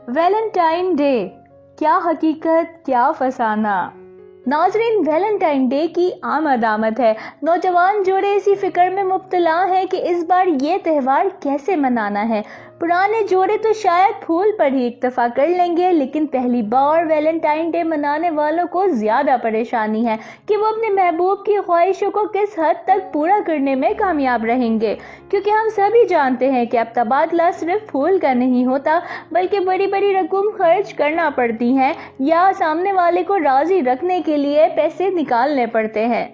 Valentine day, کیا حقیقت کیا فسانہ۔ ناظرین، ویلنٹائن ڈے کی آمد ہے۔ نوجوان جوڑے اسی فکر میں مبتلا ہیں کہ اس بار یہ تہوار کیسے منانا ہے۔ پرانے جوڑے تو شاید پھول پر ہی اکتفا کر لیں گے، لیکن پہلی بار ویلنٹائن ڈے منانے والوں کو زیادہ پریشانی ہے کہ وہ اپنے محبوب کی خواہشوں کو کس حد تک پورا کرنے میں کامیاب رہیں گے، کیونکہ ہم سبھی جانتے ہیں کہ اب تبادلہ صرف پھول کا نہیں ہوتا، بلکہ بڑی بڑی رقم خرچ کرنا پڑتی ہیں یا سامنے والے کو راضی رکھنے کے لیے پیسے نکالنے پڑتے ہیں۔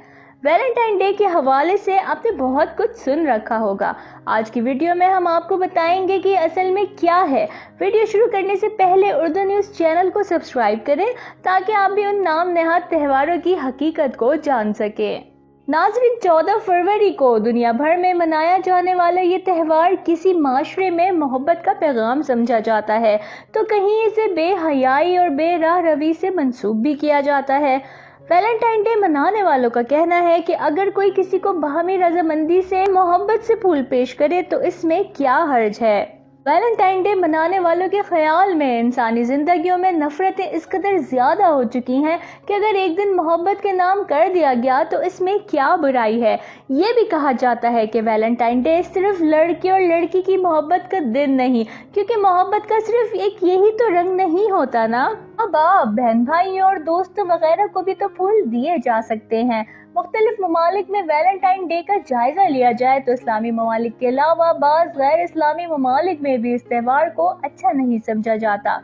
ویلنٹائن ڈے کے حوالے سے آپ نے بہت کچھ سن رکھا ہوگا۔ آج کی ویڈیو میں ہم آپ کو بتائیں گے کہ اصل میں کیا ہے۔ ویڈیو شروع کرنے سے پہلے اردو نیوز چینل کو سبسکرائب کریں تاکہ آپ بھی ان نام نہاد تہواروں کی حقیقت کو جان سکیں۔ ناظرین، 14 فروری کو دنیا بھر میں منایا جانے والا یہ تہوار کسی معاشرے میں محبت کا پیغام سمجھا جاتا ہے تو کہیں اسے بے حیائی اور بے راہ روی سے منسوب بھی کیا جاتا ہے۔ ویلنٹائن ڈے منانے والوں کا کہنا ہے کہ اگر کوئی کسی کو باہمی رضامندی سے محبت سے پھول پیش کرے تو اس میں کیا حرج ہے۔ ویلنٹائن ڈے منانے والوں کے خیال میں انسانی زندگیوں میں نفرتیں اس قدر زیادہ ہو چکی ہیں کہ اگر ایک دن محبت کے نام کر دیا گیا تو اس میں کیا برائی ہے۔ یہ بھی کہا جاتا ہے کہ ویلنٹائن ڈے صرف لڑکے اور لڑکی کی محبت کا دن نہیں، کیونکہ محبت کا صرف ایک یہی تو رنگ نہیں ہوتا نا۔ باپ، بہن بھائیوں اور دوستوں وغیرہ کو بھی تو پھول دیے جا سکتے ہیں۔ مختلف ممالک میں ویلنٹائن ڈے کا جائزہ لیا جائے تو اسلامی ممالک کے علاوہ بعض غیر اسلامی ممالک میں بھی اس تہوار کو اچھا نہیں سمجھا جاتا۔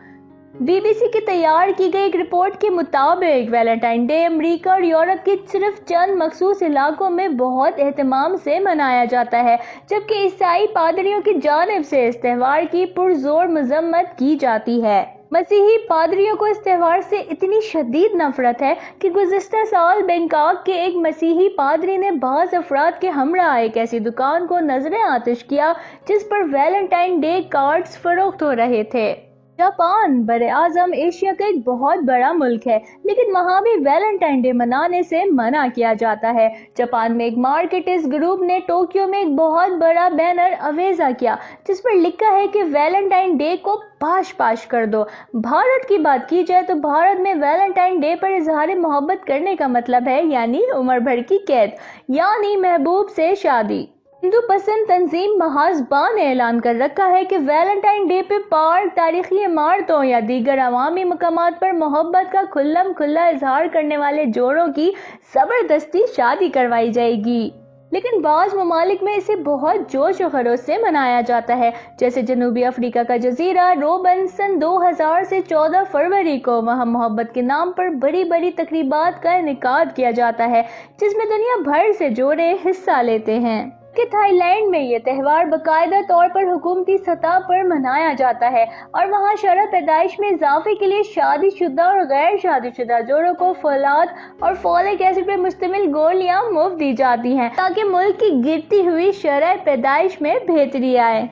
بی بی سی کی تیار کی گئی ایک رپورٹ کے مطابق ویلنٹائن ڈے امریکہ اور یورپ کے صرف چند مخصوص علاقوں میں بہت اہتمام سے منایا جاتا ہے، جبکہ عیسائی پادریوں کی جانب سے اس تہوار کی پرزور مذمت کی جاتی ہے۔ مسیحی پادریوں کو اس تہوار سے اتنی شدید نفرت ہے کہ گزشتہ سال بینکاک کے ایک مسیحی پادری نے بعض افراد کے ہمراہ ایک ایسی دکان کو نذر آتش کیا جس پر ویلنٹائن ڈے کارڈز فروخت ہو رہے تھے۔ جاپان براعظم ایشیا کا ایک بہت بڑا ملک ہے، لیکن وہاں بھی ویلنٹائن ڈے منانے سے منع کیا جاتا ہے۔ جاپان میں ایک مارکیٹرز گروپ نے ٹوکیو میں ایک بہت بڑا بینر اویزا کیا جس پر لکھا ہے کہ ویلنٹائن ڈے کو پاش کر دو۔ بھارت کی بات کی جائے تو بھارت میں ویلنٹائن ڈے پر اظہار محبت کرنے کا مطلب ہے یعنی عمر بھر کی قید، یعنی محبوب سے شادی۔ ہندو پسند تنظیم محاذ با نے اعلان کر رکھا ہے کہ ویلنٹائن ڈے پہ پارک، تاریخی عمارتوں یا دیگر عوامی مقامات پر محبت کا کھلم کھلا اظہار کرنے والے جوڑوں کی زبردستی شادی کروائی جائے گی۔ لیکن بعض ممالک میں اسے بہت جوش و خروش سے منایا جاتا ہے، جیسے جنوبی افریقہ کا جزیرہ روبن۔ سن 2000 سے 14 فروری کو وہاں محبت کے نام پر بڑی بڑی تقریبات کا انعقاد کیا جاتا ہے جس میں دنیا بھر سے جوڑے حصہ لیتے ہیں۔ کہ تھائی لینڈ میں یہ تہوار باقاعدہ طور پر حکومتی سطح پر منایا جاتا ہے اور وہاں شرح پیدائش میں اضافے کے لیے شادی شدہ اور غیر شادی شدہ جوڑوں کو فولاد اور فولک ایسڈ پر مشتمل گولیاں مفت دی جاتی ہیں تاکہ ملک کی گرتی ہوئی شرح پیدائش میں بہتری آئے۔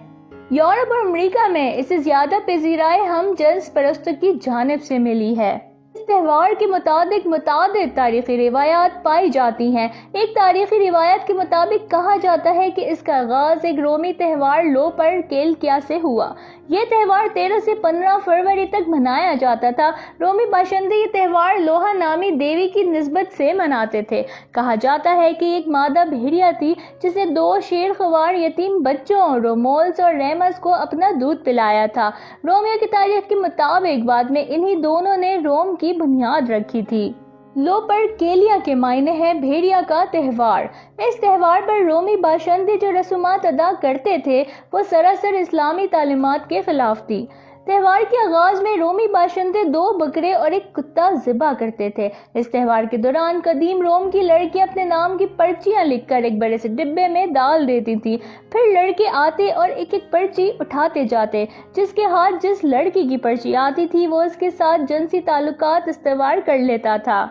یورپ اور امریکہ میں اسے زیادہ پذیرائی ہم جنس پرستوں کی جانب سے ملی ہے۔ اس تہوار کے متعدد تاریخی روایات پائی جاتی ہیں۔ ایک تاریخی روایت کے مطابق کہا جاتا ہے کہ اس کا آغاز ایک رومی تہوار لوپر کیلکیا سے ہوا۔ یہ تہوار 13 سے 15 فروری تک منایا جاتا تھا۔ رومی باشندے یہ تہوار لوہا نامی دیوی کی نسبت سے مناتے تھے۔ کہا جاتا ہے کہ ایک مادہ بھیڑیا تھی جس نے 2 شیر خوار یتیم بچوں رومولس اور ریمس کو اپنا دودھ پلایا تھا۔ رومیوں کی تاریخ کے مطابق بعد میں انہی دونوں نے روم کی بنیاد رکھی تھی۔ لوپر کیلیا کے معنی ہے بھیڑیا کا تہوار۔ اس تہوار پر رومی باشندے جو رسومات ادا کرتے تھے وہ سراسر اسلامی تعلیمات کے خلاف تھی۔ تہوار کے آغاز میں رومی باشندے 2 بکرے اور ایک کتا ذبح کرتے تھے۔ اس تہوار کے دوران قدیم روم کی لڑکیاں اپنے نام کی پرچیاں لکھ کر ایک بڑے سے ڈبے میں ڈال دیتی تھی، پھر لڑکے آتے اور ایک ایک پرچی اٹھاتے جاتے۔ جس کے ہاتھ جس لڑکی کی پرچی آتی تھی وہ اس کے ساتھ جنسی تعلقات استوار کر لیتا تھا۔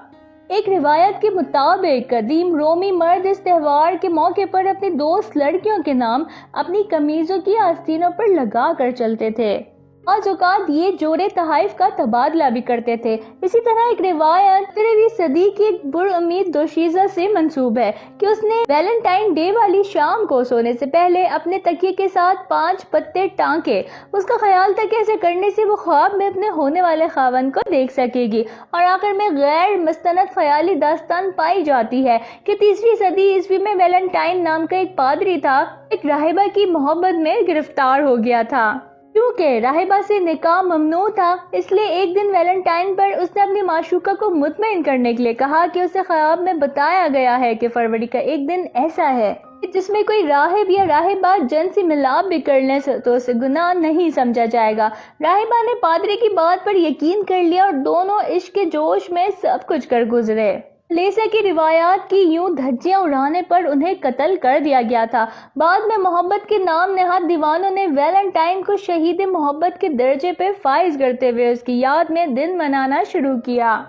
ایک روایت کے مطابق قدیم رومی مرد اس تہوار کے موقع پر اپنی دوست لڑکیوں کے نام اپنی قمیضوں کی آستینوں پر لگا کر چلتے تھے۔ بعض اوقات یہ جوڑے تحائف کا تبادلہ بھی کرتے تھے۔ اسی طرح ایک روایت 13ویں صدی کی ایک برامید دوشیزہ سے منسوب ہے کہ اس نے ویلنٹائن ڈے والی شام کو سونے سے پہلے اپنے تکیے کے ساتھ 5 پتے ٹانکے۔ اس کا خیال تھا کہ ایسے کرنے سے وہ خواب میں اپنے ہونے والے خاوند کو دیکھ سکے گی، اور آخر میں غیر مستند خیالی داستان پائی جاتی ہے کہ 3 صدی عیسوی میں ویلنٹائن نام کا ایک پادری تھا، ایک راہبہ کی محبت میں گرفتار ہو گیا تھا۔ کیونکہ راہبہ سے نکاح ممنوع تھا، اس لیے ایک دن ویلنٹائن پر اس نے اپنی معشوقہ کو مطمئن کرنے کے لیے کہا کہ اسے خواب میں بتایا گیا ہے کہ فروری کا ایک دن ایسا ہے جس میں کوئی راہب یا راہبہ جنسی ملاپ بھی کر لیں تو اسے گناہ نہیں سمجھا جائے گا۔ راہبہ نے پادری کی بات پر یقین کر لیا اور دونوں عشق کے جوش میں سب کچھ کر گزرے۔ لیسا کی روایات کی یوں دھجیاں اڑانے پر انہیں قتل کر دیا گیا تھا۔ بعد میں محبت کے نام نہاد دیوانوں نے ویلنٹائن کو شہید محبت کے درجے پہ فائز کرتے ہوئے اس کی یاد میں دن منانا شروع کیا،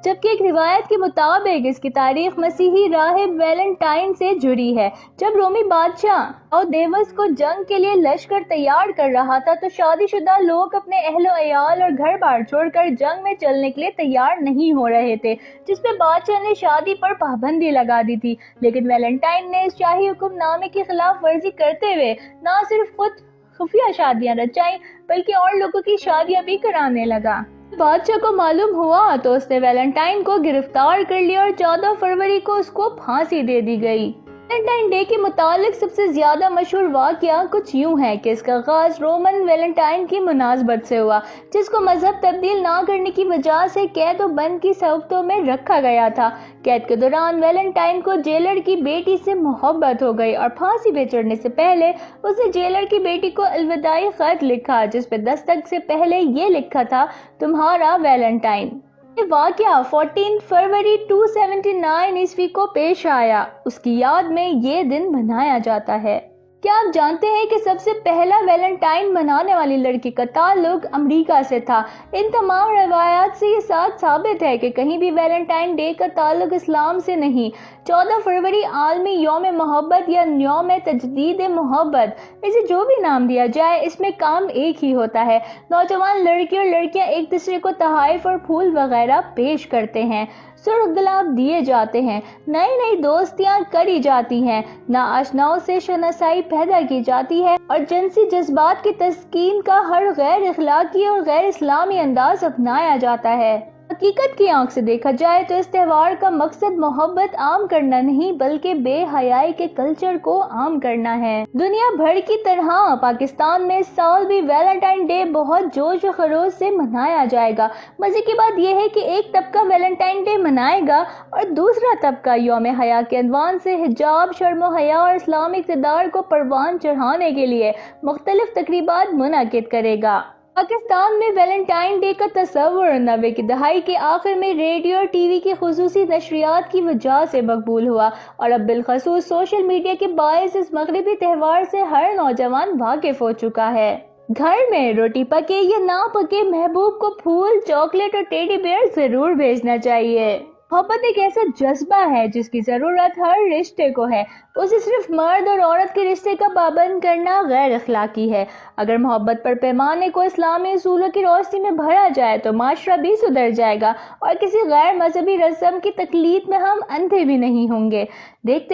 جبکہ ایک روایت کے مطابق اس کی تاریخ مسیحی راہب ویلنٹائن سے جڑی ہے۔ جب رومی بادشاہ دیوس کو جنگ کے لیے لشکر تیار کر رہا تھا تو شادی شدہ لوگ اپنے اہل و عیال اور گھر بار چھوڑ کر جنگ میں چلنے کے لیے تیار نہیں ہو رہے تھے، جس پہ بادشاہ نے شادی پر پابندی لگا دی تھی۔ لیکن ویلنٹائن نے اس شاہی حکم نامے کی خلاف ورزی کرتے ہوئے نہ صرف خود خفیہ شادیاں رچائیں بلکہ اور لوگوں کی شادیاں بھی کرانے لگا۔ بادشاہ کو معلوم ہوا تو اس نے ویلنٹائن کو گرفتار کر لیا اور 14 فروری کو اس کو پھانسی دے دی گئی۔ ویلنٹائن ڈے کے متعلق سب سے زیادہ مشہور واقعہ کچھ یوں ہے کہ اس کا آغاز رومن ویلنٹائن کی مناسبت سے ہوا، جس کو مذہب تبدیل نہ کرنے کی وجہ سے قید و بند کی صورتوں میں رکھا گیا تھا۔ قید کے دوران ویلنٹائن کو جیلر کی بیٹی سے محبت ہو گئی اور پھانسی پہ چڑھنے سے پہلے اس نے جیلر کی بیٹی کو الوداعی خط لکھا، جس پہ دستخط سے پہلے یہ لکھا تھا، تمہارا ویلنٹائن۔ یہ واقعہ 14 فروری 279 عیسوی کو پیش آیا۔ اس کی یاد میں یہ دن منایا جاتا ہے۔ کیا آپ جانتے ہیں کہ سب سے پہلا ویلنٹائن منانے والی لڑکی کا تعلق امریکہ سے تھا؟ ان تمام روایات سے یہ ساتھ ثابت ہے کہ کہیں بھی ویلنٹائن ڈے کا تعلق اسلام سے نہیں۔ 14 فروری عالمی یوم محبت یا یوم تجدید محبت، اسے جو بھی نام دیا جائے، اس میں کام ایک ہی ہوتا ہے۔ نوجوان لڑکے اور لڑکیاں ایک دوسرے کو تحائف اور پھول وغیرہ پیش کرتے ہیں، سرخ گلاب دیے جاتے ہیں، نئی نئی دوستیاں کری جاتی ہیں، ناآشناؤں سے شناسائی پیدا کی جاتی ہے اور جنسی جذبات کی تسکین کا ہر غیر اخلاقی اور غیر اسلامی انداز اپنایا جاتا ہے۔ حقیقت کی آنکھ سے دیکھا جائے تو اس تہوار کا مقصد محبت عام کرنا نہیں بلکہ بے حیائی کے کلچر کو عام کرنا ہے۔ دنیا بھر کی طرح پاکستان میں اس سال بھی ویلنٹائن ڈے بہت جوش و خروش سے منایا جائے گا۔ مزے کی بات یہ ہے کہ ایک طبقہ ویلنٹائن ڈے منائے گا اور دوسرا طبقہ یوم حیا کے عنوان سے حجاب، شرم و حیا اور اسلامی اقتدار کو پروان چڑھانے کے لیے مختلف تقریبات منعقد کرے گا۔ پاکستان میں ویلنٹائن ڈے کا تصور 90 کی دہائی کے آخر میں ریڈیو اور ٹی وی کی خصوصی نشریات کی وجہ سے مقبول ہوا، اور اب بالخصوص سوشل میڈیا کے باعث اس مغربی تہوار سے ہر نوجوان واقف ہو چکا ہے۔ گھر میں روٹی پکے یا نہ پکے، محبوب کو پھول، چاکلیٹ اور ٹیڈی بیئر ضرور بھیجنا چاہیے۔ محبت ایک ایسا جذبہ ہے جس کی ضرورت ہر رشتے کو ہے۔ اسے صرف مرد اور عورت کے رشتے کا پابند کرنا غیر اخلاقی ہے۔ اگر محبت پر پیمانے کو اسلامی اصولوں کی روشنی میں بھرا جائے تو معاشرہ بھی سدھر جائے گا اور کسی غیر مذہبی رسم کی تقلید میں ہم اندھے بھی نہیں ہوں گے۔ دیکھتے